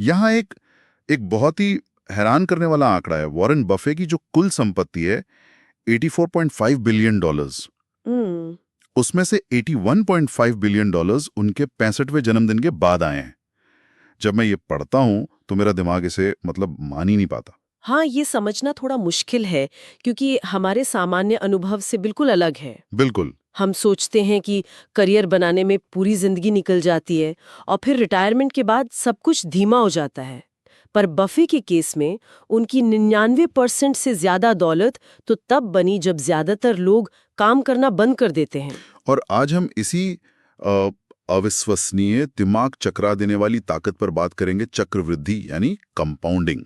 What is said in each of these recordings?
यहाँ एक एक बहुत ही हैरान करने वाला आंकड़ा है। वॉरेन बफे की जो कुल संपत्ति है 84.5 बिलियन डॉलर्स, हम्म। उसमें से 81.5 बिलियन डॉलर्स उनके 65वें जन्मदिन के बाद आए हैं। जब मैं ये पढ़ता हूं तो मेरा दिमाग इसे मतलब मान ही नहीं पाता। हाँ, ये समझना थोड़ा मुश्किल है क्योंकि हमारे सामान्य अनुभव से बिल्कुल अलग है। बिल्कुल। हम सोचते हैं कि करियर बनाने में पूरी जिंदगी निकल जाती है और फिर रिटायरमेंट के बाद सब कुछ धीमा हो जाता है। पर बफे के केस में उनकी 99% से ज्यादा दौलत तो तब बनी जब ज्यादातर लोग काम करना बंद कर देते हैं। और आज हम इसी अ, अविश्वसनीय दिमाग चकरा देने वाली ताकत पर बात करेंगे, चक्रवृद्धि यानी कंपाउंडिंग।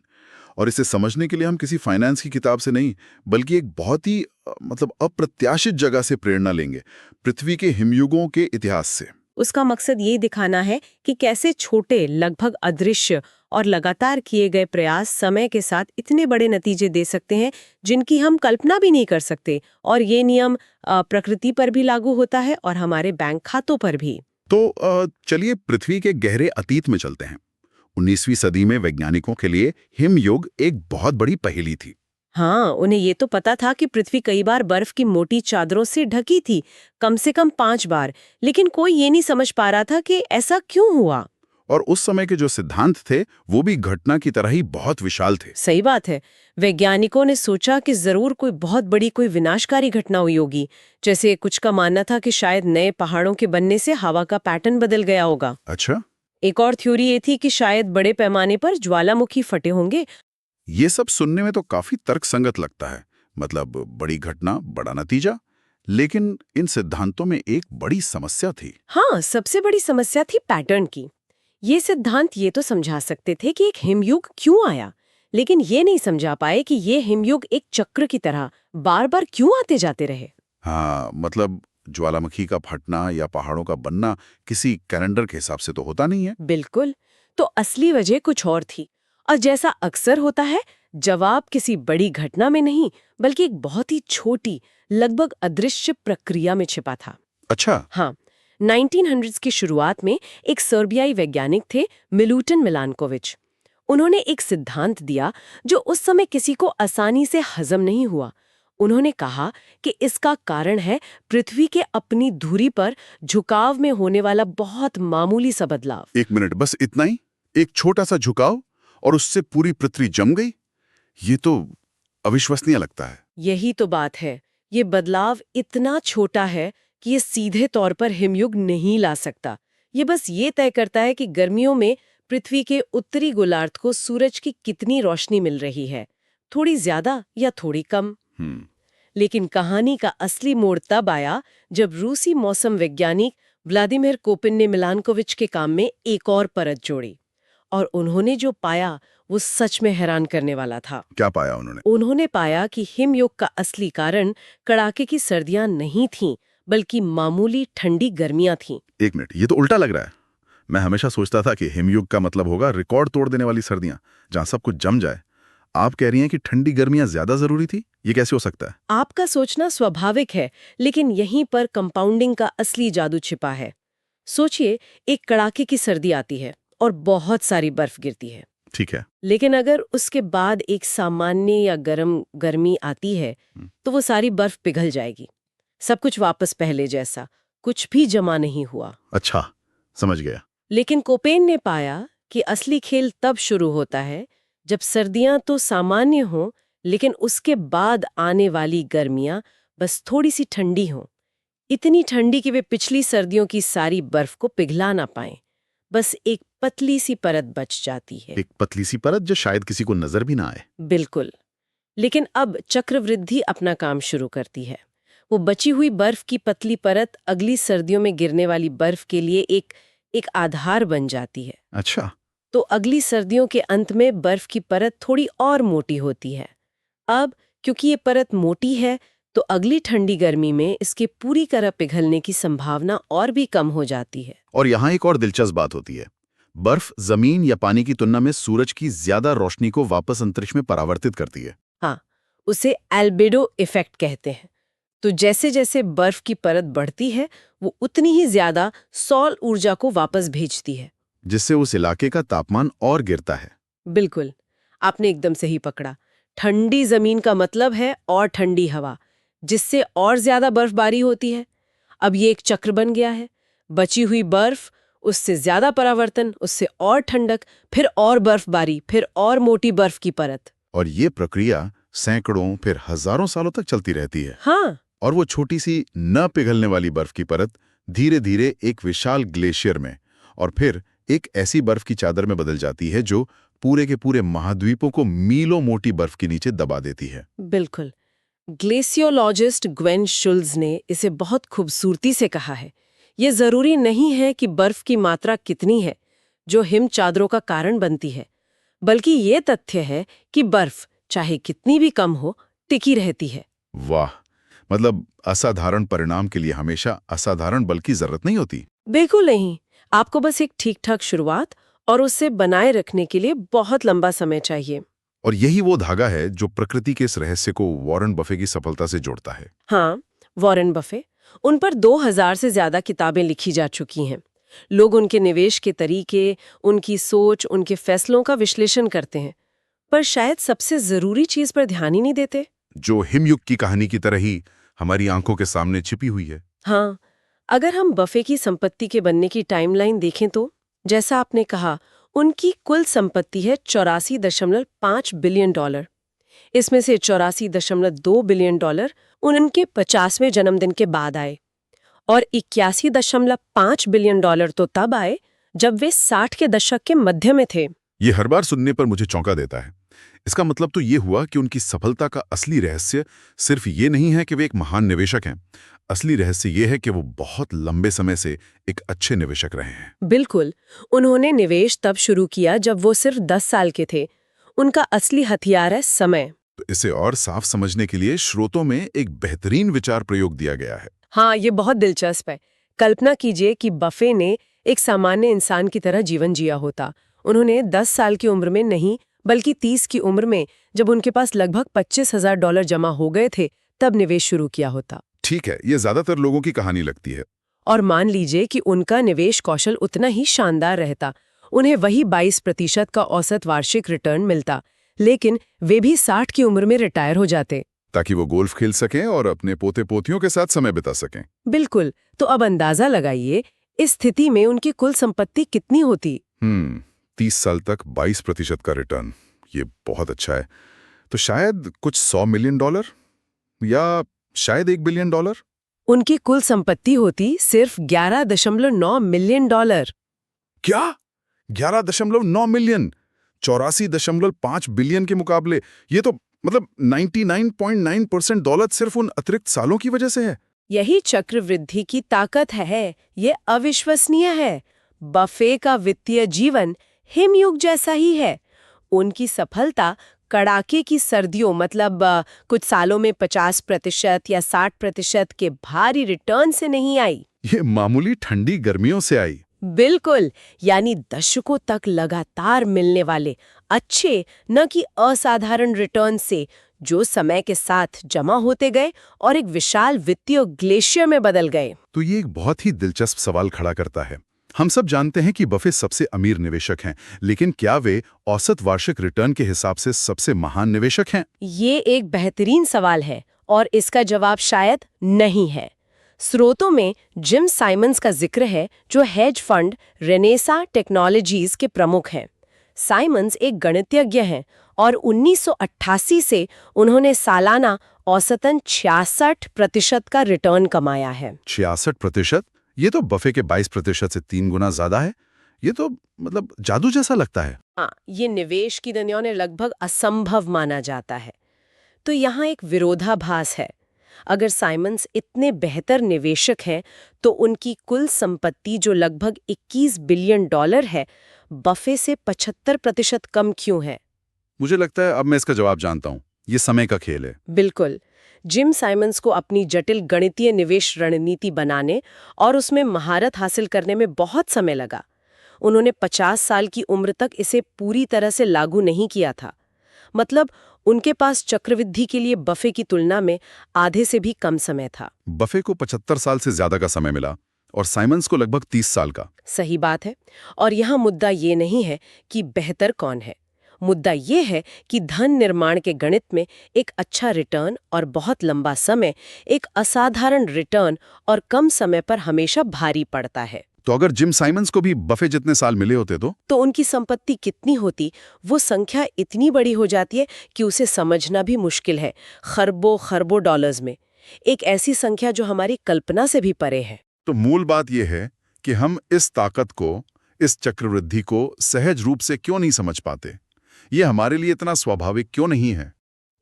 और इसे समझने के लिए हम किसी फाइनेंस की किताब से नहीं, बल्कि एक बहुत ही मतलब अप्रत्याशित जगह से प्रेरणा लेंगे, पृथ्वी के हिमयुगों के इतिहास से। उसका मकसद ये दिखाना है कि कैसे छोटे, लगभग अदृश्य और लगातार किए गए प्रयास समय के साथ इतने बड़े नतीजे दे सकते हैं जिनकी हम कल्पना भी नहीं कर सकते। और ये नियम प्रकृति पर भी लागू होता है और हमारे बैंक खातों पर भी। तो चलिए पृथ्वी के गहरे अतीत में चलते हैं। 19वीं सदी में वैज्ञानिकों के लिए हिमयुग एक बहुत बड़ी पहेली थी। हाँ, उन्हें ये तो पता था कि पृथ्वी कई बार बर्फ की मोटी चादरों से ढकी थी, कम से कम 5 बार, लेकिन कोई ये नहीं समझ पा रहा था कि ऐसा क्यों हुआ। और उस समय के जो सिद्धांत थे वो भी घटना की तरह ही बहुत विशाल थे। सही बात है। वैज्ञानिकों ने सोचा कि जरूर कोई बहुत बड़ी कोई विनाशकारी घटना हुई होगी। जैसे कुछ का मानना था कि शायद नए पहाड़ों के बनने से हवा का पैटर्न बदल गया होगा। अच्छा। एक और थ्योरी ये थी कि शायद बड़े पैमाने पर ज्वालामुखी फटे होंगे। ये सब सुनने में तो काफी तर्कसंगत लगता है, मतलब बड़ी घटना बड़ा नतीजा। लेकिन इन सिद्धांतों में एक बड़ी समस्या थी। हाँ, सबसे बड़ी समस्या थी पैटर्न की। ये सिद्धांत ये तो समझा सकते थे कि एक हिमयुग क्यों आया, लेकिन ये नहीं समझा पाए कि ये हिमयुग एक चक्र की तरह बार बार क्यों आते जाते रहे। हाँ, मतलब ज्वालामुखी का फटना या पहाड़ों का बनना किसी कैलेंडर के हिसाब से तो होता नहीं है। बिल्कुल। तो असली वजह कुछ और थी। और जैसा अक्सर होता है, जवाब किसी बड़ी घटना में नहीं, बल्कि एक बहुत ही छोटी, लगभग अदृश्य प्रक्रिया में छिपा था। अच्छा। हाँ, 1900s की शुरुआत में एक सर्बियाई वैज्ञानिक थे, मिलूटन मिलानकोविच। उन्होंने एक सिद्धांत दिया जो उस समय किसी को आसानी से हजम नहीं हुआ। उन्होंने कहा कि इसका कारण है पृथ्वी के अपनी धुरी पर झुकाव में होने वाला बहुत मामूली सा बदलाव। एक मिनट, बस इतना ही? एक छोटा सा झुकाव और उससे पूरी पृथ्वी जम गई? ये तो अविश्वसनीय लगता है। यही तो बात है। ये बदलाव इतना छोटा है कि ये सीधे तौर पर हिमयुग नहीं ला सकता। ये बस ये तय करता है कि गर्मियों में पृथ्वी के उत्तरी गोलार्ध को सूरज की कितनी रोशनी मिल रही है, थोड़ी ज्यादा या थोड़ी कम। हम्म। लेकिन कहानी का असली मोड़ तब आया जब रूसी मौसम वैज्ञानिक व्लादिमीर कोपिन ने मिलानकोविच के काम में एक और परत जोड़ी। और उन्होंने जो पाया वो सच में हैरान करने वाला था। क्या पाया उन्होंने? उन्होंने पाया कि हिमयुग का असली कारण कड़ाके की सर्दियां नहीं थीं, बल्कि मामूली ठंडी गर्मियां थीं। एक मिनट, ये तो उल्टा लग रहा है। मैं हमेशा सोचता था कि हिमयुग का मतलब होगा रिकॉर्ड तोड़ देने वाली सर्दियां, जहां सब कुछ जम जाए। आप कह रही हैं कि ठंडी गर्मियां ज्यादा जरूरी थी? ये कैसे हो सकता है? आपका सोचना स्वाभाविक है, लेकिन यहीं पर कंपाउंडिंग का असली जादू छिपा है। सोचिए, एक कड़ाके की सर्दी आती है और बहुत सारी बर्फ गिरती है। ठीक है। लेकिन अगर उसके बाद एक सामान्य या गर्म गर्मी आती है, तो वो सारी बर्फ पिघल जाएगी। सब कुछ वापस पहले जैसा, कुछ भी जमा नहीं हुआ। अच्छा, समझ गया। लेकिन कोपेन ने पाया कि असली खेल तब शुरू होता है जब सर्दियां तो सामान्य हों, लेकिन उसके बाद आने वाली गर्मियां बस थोड़ी सी ठंडी हों। इतनी ठंडी कि वे पिछली सर्दियों की सारी बर्फ को पिघला ना पाएं। बस एक पतली सी परत बच जाती है। एक पतली सी परत जो शायद किसी को नजर भी ना आए। बिल्कुल। लेकिन अब चक्रवृद्धि अपना काम शुरू करती है। वो बची हुई बर्फ की पतली परत अगली सर्दियों में गिरने वाली बर्फ के लिए एक एक आधार बन जाती है। अच्छा। तो अगली सर्दियों के अंत में बर्फ की परत थोड़ी और मोटी होती है। अब क्योंकि ये परत मोटी है, तो अगली ठंडी गर्मी में इसके पूरी तरह पिघलने की संभावना और भी कम हो जाती है। और यहाँ एक और दिलचस्प बात होती है। बर्फ जमीन या पानी की तुलना में सूरज की ज्यादा रोशनी को वापस अंतरिक्ष में परावर्तित करती है। हाँ, उसे एल्बेडो इफेक्ट कहते हैं। तो जैसे जैसे बर्फ की परत बढ़ती है, वो उतनी ही ज्यादा सौर ऊर्जा को वापस भेजती है। जिससे उस इलाके का तापमान और गिरता है। बिल्कुल, आपने एकदम सही पकड़ा। ठंडी जमीन का मतलब है और ठंडी हवा, जिससे और ज्यादा बर्फबारी होती है। अब ये एक चक्र बन गया है। बची हुई बर्फ, उससे ज्यादा परावर्तन, उससे और ठंडक, फिर और बर्फबारी, फिर और मोटी बर्फ की परत। और ये प्रक्रिया सैकड़ों फिर हजारों सालों तक चलती रहती है। हाँ, और वो छोटी सी न पिघलने वाली बर्फ की परत धीरे धीरे एक विशाल ग्लेशियर में और फिर एक ऐसी बर्फ की चादर में बदल जाती है जो पूरे के पूरे महाद्वीपों को मीलों मोटी बर्फ के नीचे दबा देती है। बिल्कुल। ग्लेशियोलॉजिस्ट ग्वेन शुल्ज ने इसे बहुत खूबसूरती से कहा है, ये जरूरी नहीं है कि बर्फ की मात्रा कितनी है जो हिम चादरों का कारण बनती है, बल्कि ये तथ्य है कि बर्फ चाहे कितनी भी कम हो, टिकी रहती है। वाह, मतलब असाधारण परिणाम के लिए हमेशा असाधारण बल की जरूरत नहीं होती। बिल्कुल नहीं, आपको बस एक ठीक-ठाक शुरुआत और उसे बनाए रखने के लिए बहुत लंबा समय चाहिए। और यही वो धागा है जो प्रकृति के इस रहस्य को वॉरेन बफे की सफलता से जोड़ता है। हाँ, वॉरेन बफे, उन पर 2000 से ज्यादा किताबें लिखी जा चुकी हैं। लोग उनके निवेश के तरीके, उनकी सोच, उनके फैसलों का विश्लेषण करते हैं, पर शायद सबसे जरूरी चीज पर ध्यान ही नहीं देते। जो हिमयुग की कहानी की तरह ही हमारी आंखों के सामने छिपी हुई है। हाँ, अगर हम बफे की संपत्ति के बनने की टाइमलाइन देखें तो, जैसा आपने कहा, उनकी कुल संपत्ति है $84.5 बिलियन। इसमें से $84.2 बिलियन उनके 50वें जन्मदिन के बाद आए और $81.5 बिलियन तो तब आए जब वे 60 के दशक के मध्य में थे। ये हर बार सुनने पर मुझे चौंका देता है। इसका मतलब तो ये हुआ कि उनकी सफलता का असली रहस्य सिर्फ ये नहीं है कि वे एक महान निवेशक हैं। असली रहस्य ये है कि वो बहुत लंबे समय से एक अच्छे निवेशक रहे हैं। बिल्कुल, उन्होंने निवेश तब शुरू किया जब वो सिर्फ 10 साल के थे। उनका असली हथियार है समय। तो इसे और साफ समझने के लिए स्रोतों में एक बेहतरीन विचार प्रयोग दिया गया है। हाँ, ये बहुत दिलचस्प है। कल्पना कीजिए कि बफे ने एक सामान्य इंसान की तरह जीवन जिया होता। उन्होंने 10 साल की उम्र में नहीं, बल्कि 30 की उम्र में, जब उनके पास लगभग $25,000 जमा हो गए थे, तब निवेश शुरू किया होता। ठीक है, ये ज्यादातर लोगों की कहानी लगती है। और मान लीजिए कि उनका निवेश कौशल उतना ही शानदार रहता, उन्हें वही 22% का औसत वार्षिक रिटर्न मिलता, लेकिन वे भी 60 की उम्र में रिटायर हो जाते। ताकि वो गोल्फ खेल सकें और अपने पोते पोतियों के साथ समय बिता सकें। बिल्कुल, तो अब अंदाजा लगाइए, इस स्थिति में उनकी कुल संपत्ति कितनी होती? 30 साल तक 22% का रिटर्न, ये बहुत अच्छा है। तो शायद कुछ $100 मिलियन या शायद $1 बिलियन। उनकी कुल संपत्ति होती सिर्फ $11.9 मिलियन। क्या? 11.9 मिलियन? 84.5 बिलियन के मुकाबले ये तो मतलब 99.9% दौलत सिर्फ उन अतिरिक्त सालों की वजह से है। यही चक्रवृद्धि की ताकत है, ये अविश्वसनीय है। बफे का वित्तीय जीवन हिमयुग जैसा ही है। उनकी सफलता कड़ाके की सर्दियों, मतलब कुछ सालों में 50% या 60% के भारी रिटर्न से नहीं आई। ये मामूली ठंडी गर्मियों से आई। बिल्कुल, यानी दशकों तक लगातार मिलने वाले अच्छे, न कि असाधारण रिटर्न से, जो समय के साथ जमा होते गए और एक विशाल वित्तीय ग्लेशियर में बदल गए। तो ये एक बहुत ही दिलचस्प सवाल खड़ा करता है। हम सब जानते हैं कि बफे सबसे अमीर निवेशक हैं, लेकिन क्या वे औसत वार्षिक रिटर्न के हिसाब से सबसे महान निवेशक हैं? ये एक बेहतरीन सवाल है और इसका जवाब शायद नहीं है। स्रोतों में जिम साइमंस का जिक्र है, जो हेज फंड रेनेसा टेक्नोलॉजीज के प्रमुख हैं। साइमंस एक गणितज्ञ हैं और 1988 से उन्होंने सालाना औसतन 66% का रिटर्न कमाया है। 66%? ये तो बफे के 22% से 3 गुना ज्यादा है। ये तो मतलब जादू जैसा लगता है। हाँ, ये निवेश की दुनिया में लगभग असंभव माना जाता है। तो यहाँ एक विरोधाभास है। अगर साइमंस इतने बेहतर निवेशक हैं, तो उनकी कुल संपत्ति जो लगभग $21 बिलियन है, बफे से 75% कम क्यों है? मुझे लगता है अब मैं इसका जवाब जानता हूँ। ये समय का खेल है। बिल्कुल। जिम साइमंस को अपनी जटिल गणितीय निवेश रणनीति बनाने और उसमें महारत हासिल करने में बहुत समय लगा। उन्होंने 50 साल की उम्र तक इसे पूरी तरह से लागू नहीं किया था। मतलब उनके पास चक्रवृद्धि के लिए बफे की तुलना में आधे से भी कम समय था। बफे को 75 साल से ज्यादा का समय मिला, और साइमंस को लगभग 30 साल का। सही बात है। और यहाँ मुद्दा ये नहीं है कि बेहतर कौन है। मुद्दा ये है कि धन निर्माण के गणित में एक अच्छा रिटर्न और बहुत लंबा समय एक असाधारण रिटर्न और कम समय पर हमेशा भारी पड़ता है। तो अगर जिम साइमंस को भी बफे जितने साल मिले होते तो उनकी संपत्ति कितनी होती, वो संख्या इतनी बड़ी हो जाती है कि उसे समझना भी मुश्किल है। खरबों खरबों डॉलर्स में एक ऐसी संख्या जो हमारी कल्पना से भी परे है। तो मूल बात यह है कि हम इस ताकत को, इस चक्रवृद्धि को सहज रूप से क्यों नहीं समझ पाते? ये हमारे लिए इतना स्वाभाविक क्यों नहीं है?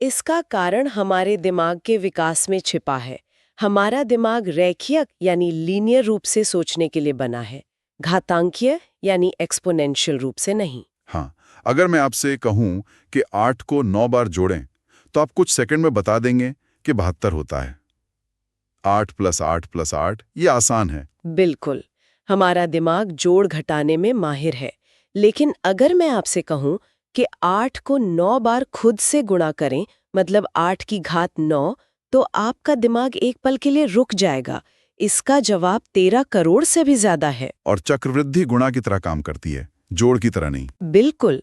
इसका कारण हमारे दिमाग के विकास में छिपा है। हमारा दिमाग रैखिक यानी लीनियर रूप से सोचने के लिए बना है, घातांकीय यानी एक्सपोनेंशियल रूप से नहीं। हाँ, अगर मैं आपसे कहूं कि 8 को 9 बार जोड़ें, तो आप कुछ सेकंड में बता देंगे कि 72 होता है। 8 + 8 + 8, ये आसान है। बिल्कुल, हमारा दिमाग जोड़ घटाने में माहिर है। लेकिन अगर मैं आपसे कहूं कि 8 को 9 बार खुद से गुणा करें, मतलब 8 की घात 9, तो आपका दिमाग एक पल के लिए रुक जाएगा। इसका जवाब 13 करोड़ से भी ज्यादा है। और चक्रवृद्धि गुणा की तरह काम करती है, जोड़ की तरह नहीं। बिल्कुल।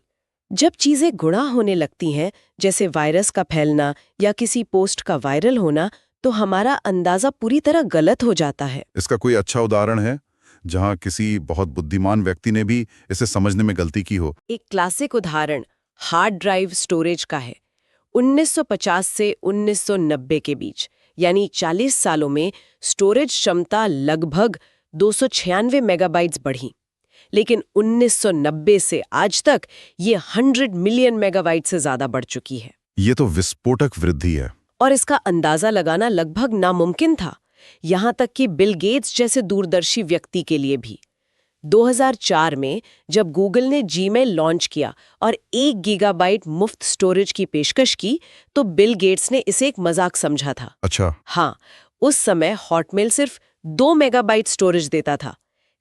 जब चीजें गुणा होने लगती हैं, जैसे वायरस का फैलना या किसी पोस्ट का वायरल होना, तो हमारा अंदाजा पूरी तरह गलत हो जाता है। इसका कोई अच्छा उदाहरण है जहां किसी बहुत बुद्धिमान व्यक्ति ने भी इसे समझने में गलती की हो? एक क्लासिक उदाहरण हार्ड ड्राइव स्टोरेज का है। 1950 से 1990 के बीच, यानी 40 सालों में स्टोरेज क्षमता लगभग 296 मेगाबाइट्स बढ़ी। लेकिन 1990 से आज तक ये 100 मिलियन मेगाबाइट से ज्यादा बढ़ चुकी है। ये तो विस्फोटक वृद्धि है। और इसका अंदाजा लगाना लगभग नामुमकिन था, यहां तक कि बिल गेट्स जैसे दूरदर्शी व्यक्ति के लिए भी। 2004 में जब गूगल ने जीमेल लॉन्च किया और 1 गीगाबाइट मुफ्त स्टोरेज की पेशकश की, तो बिल गेट्स ने इसे एक मजाक समझा था। अच्छा। हाँ, उस समय हॉटमेल सिर्फ 2 मेगाबाइट स्टोरेज देता था।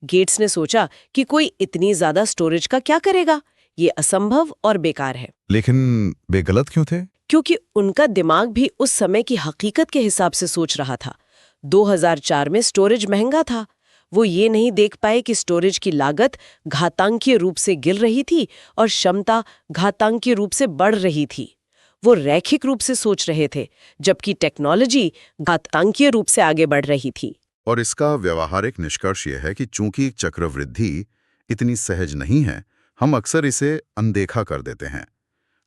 गेट्स ने सोचा कि कोई इतनी ज्यादा स्टोरेज का क्या करेगा, ये असंभव और बेकार है। लेकिन वे गलत क्यों थे? क्योंकि उनका दिमाग भी उस समय की हकीकत के हिसाब से सोच रहा था। 2004 में स्टोरेज महंगा था। वो ये नहीं देख पाए कि स्टोरेज की लागत घातांकीय रूप से गिर रही थी और क्षमता घातांकीय रूप से बढ़ रही थी। वो रैखिक रूप से सोच रहे थे, जबकि टेक्नोलॉजी घातांकीय रूप से आगे बढ़ रही थी। और इसका व्यावहारिक निष्कर्ष यह है कि चूंकि चक्रवृद्धि इतनी सहज नहीं है, हम अक्सर इसे अनदेखा कर देते हैं।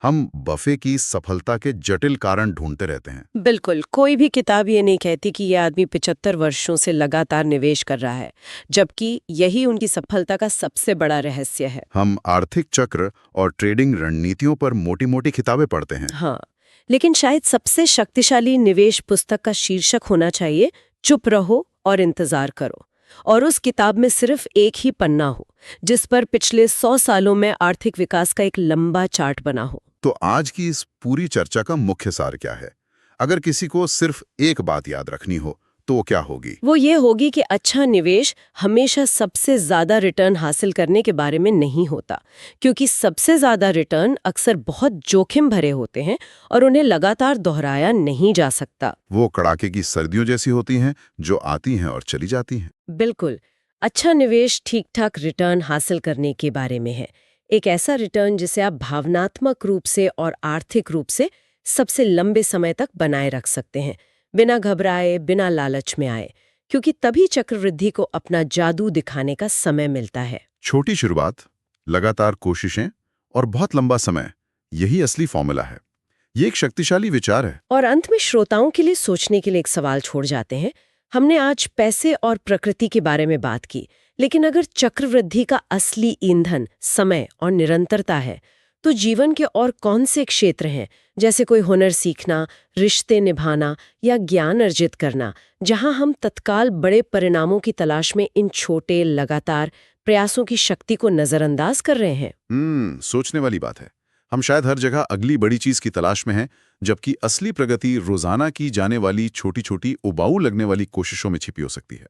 हम बफे की सफलता के जटिल कारण ढूंढते रहते हैं। बिल्कुल, कोई भी किताब ये नहीं कहती कि यह आदमी 75 वर्षों से लगातार निवेश कर रहा है, जबकि यही उनकी सफलता का सबसे बड़ा रहस्य है। हम आर्थिक चक्र और ट्रेडिंग रणनीतियों पर मोटी-मोटी किताबें पढ़ते हैं। हाँ, लेकिन शायद सबसे शक्तिशाली निवेश पुस्तक का शीर्षक होना चाहिए, चुप रहो और इंतजार करो। और उस किताब में सिर्फ एक ही पन्ना हो, जिस पर पिछले 100 सालों में आर्थिक विकास का एक लंबा चार्ट बना हो। तो आज की इस पूरी चर्चा का मुख्य सार क्या है? अगर किसी को सिर्फ एक बात याद रखनी हो, तो वो क्या होगी? वो ये होगी कि अच्छा निवेश हमेशा सबसे ज्यादा रिटर्न हासिल करने के बारे में नहीं होता, क्योंकि सबसे ज्यादा रिटर्न अक्सर बहुत जोखिम भरे होते हैं और उन्हें लगातार दोहराया नहीं जा सकता। वो कड़ाके की सर्दियों जैसी होती हैं, जो आती हैं और चली जाती हैं। बिल्कुल, अच्छा निवेश ठीक-ठाक रिटर्न हासिल करने के बारे में है। एक ऐसा रिटर्न जिसे आप भावनात्मक रूप से और आर्थिक रूप से सबसे लंबे समय तक बनाए रख सकते हैं, बिना घबराए, बिना लालच में आए, क्योंकि तभी चक्रवृद्धि को अपना जादू दिखाने का समय मिलता है। छोटी शुरुआत, लगातार कोशिशें और बहुत लंबा समय, यही असली फॉर्मूला है। ये एक शक्तिशाली विचार है। और अंत में श्रोताओं के लिए सोचने के लिए एक सवाल छोड़ जाते हैं। हमने आज पैसे और प्रकृति के बारे में बात की, लेकिन अगर चक्रवृद्धि का असली ईंधन समय और निरंतरता है, तो जीवन के और कौन से क्षेत्र हैं, जैसे कोई हुनर सीखना, रिश्ते निभाना या ज्ञान अर्जित करना, जहां हम तत्काल बड़े परिणामों की तलाश में इन छोटे लगातार प्रयासों की शक्ति को नजरअंदाज कर रहे हैं? सोचने वाली बात है। हम शायद हर जगह अगली बड़ी चीज की तलाश में हैं, जबकि असली प्रगति रोजाना की जाने वाली छोटी-छोटी उबाऊ लगने वाली कोशिशों में छिपी हो सकती है।